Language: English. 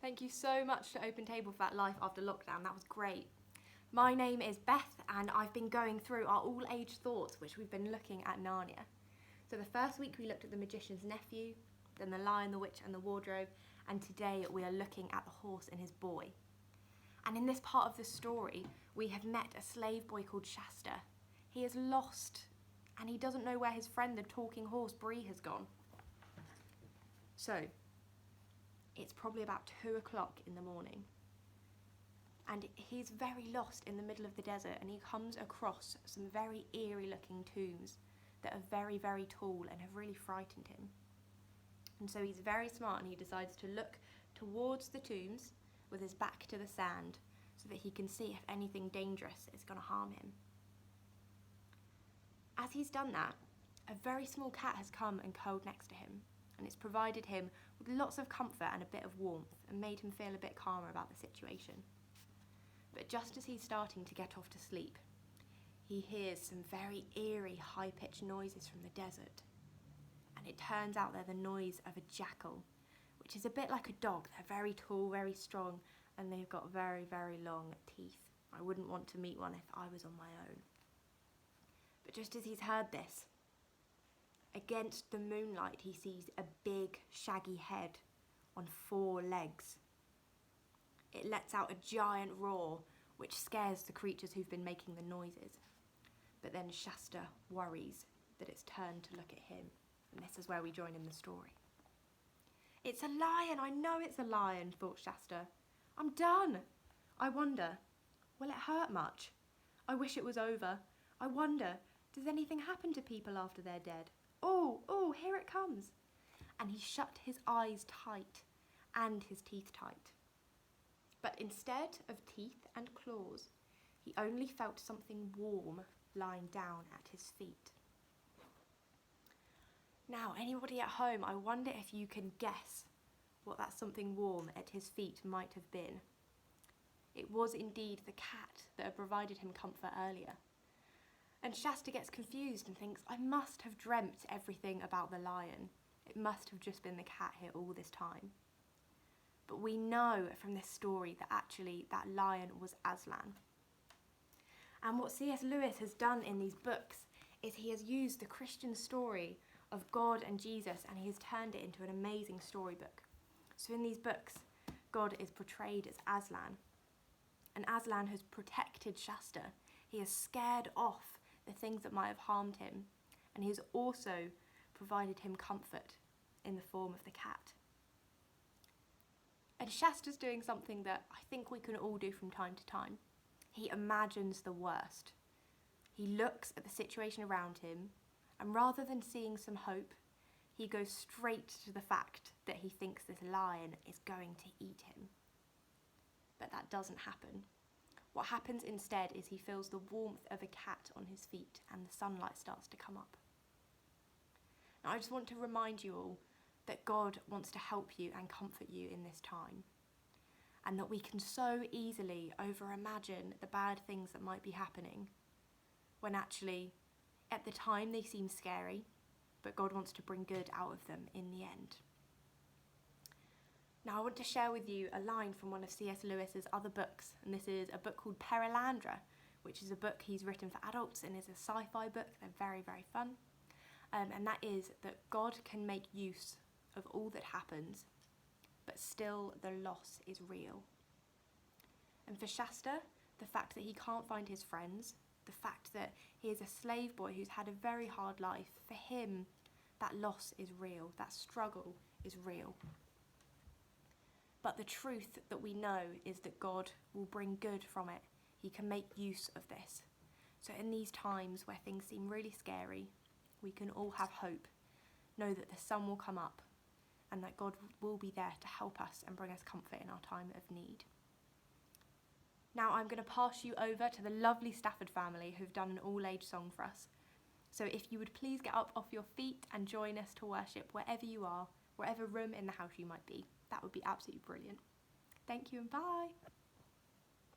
Thank you so much to Open Table for that Life After Lockdown. That was great. My name is Beth and I've been going through our all-age thoughts, which we've been looking at Narnia. So the first week we looked at the Magician's Nephew, then the Lion, the Witch and the Wardrobe, and today we are looking at the horse and his boy. And in this part of the story, we have met a slave boy called Shasta. He is lost and he doesn't know where his friend, the talking horse, Bree, has gone. So, it's probably about 2 o'clock in the morning. And he's very lost in the middle of the desert and he comes across some very eerie looking tombs that are very, very tall and have really frightened him. And so he's very smart and he decides to look towards the tombs with his back to the sand so that he can see if anything dangerous is going to harm him. As he's done that, a very small cat has come and curled next to him, and it's provided him with lots of comfort and a bit of warmth and made him feel a bit calmer about the situation. But just as he's starting to get off to sleep, he hears some very eerie, high-pitched noises from the desert. And it turns out they're the noise of a jackal, which is a bit like a dog. They're very tall, very strong, and they've got very, very long teeth. I wouldn't want to meet one if I was on my own. But just as he's heard this, against the moonlight he sees a big, shaggy head on 4 legs. It lets out a giant roar, which scares the creatures who've been making the noises. But then Shasta worries that it's turned to look at him, and this is where we join in the story. It's a lion, I know it's a lion, thought Shasta. I'm done. I wonder, will it hurt much? I wish it was over. I wonder, does anything happen to people after they're dead? Oh, here it comes. And he shut his eyes tight and his teeth tight. But instead of teeth and claws, he only felt something warm lying down at his feet. Now, anybody at home, I wonder if you can guess what that something warm at his feet might have been. It was indeed the cat that had provided him comfort earlier. And Shasta gets confused and thinks, I must have dreamt everything about the lion. It must have just been the cat here all this time. But we know from this story that actually that lion was Aslan. And what C.S. Lewis has done in these books is he has used the Christian story of God and Jesus and he has turned it into an amazing storybook. So in these books, God is portrayed as Aslan. And Aslan has protected Shasta. He has scared off the things that might have harmed him, and he's also provided him comfort in the form of the cat. And Shasta's doing something that I think we can all do from time to time. He imagines the worst. He looks at the situation around him, and rather than seeing some hope, he goes straight to the fact that he thinks this lion is going to eat him. But that doesn't happen. What happens instead is he feels the warmth of a cat on his feet and the sunlight starts to come up. Now I just want to remind you all that God wants to help you and comfort you in this time, and that we can so easily over-imagine the bad things that might be happening, when actually at the time they seem scary, but God wants to bring good out of them in the end. Now I want to share with you a line from one of C.S. Lewis's other books, and this is a book called Perelandra, which is a book he's written for adults and is a sci-fi book. They're very, very fun. And that is that God can make use of all that happens, but still the loss is real. And for Shasta, the fact that he can't find his friends, the fact that he is a slave boy who's had a very hard life, for him, that loss is real, that struggle is real. But the truth that we know is that God will bring good from it. He can make use of this. So in these times where things seem really scary, we can all have hope. Know that the sun will come up and that God will be there to help us and bring us comfort in our time of need. Now I'm going to pass you over to the lovely Stafford family who've done an all-age song for us. So if you would please get up off your feet and join us to worship wherever you are, wherever room in the house you might be. That would be absolutely brilliant. Thank you and bye.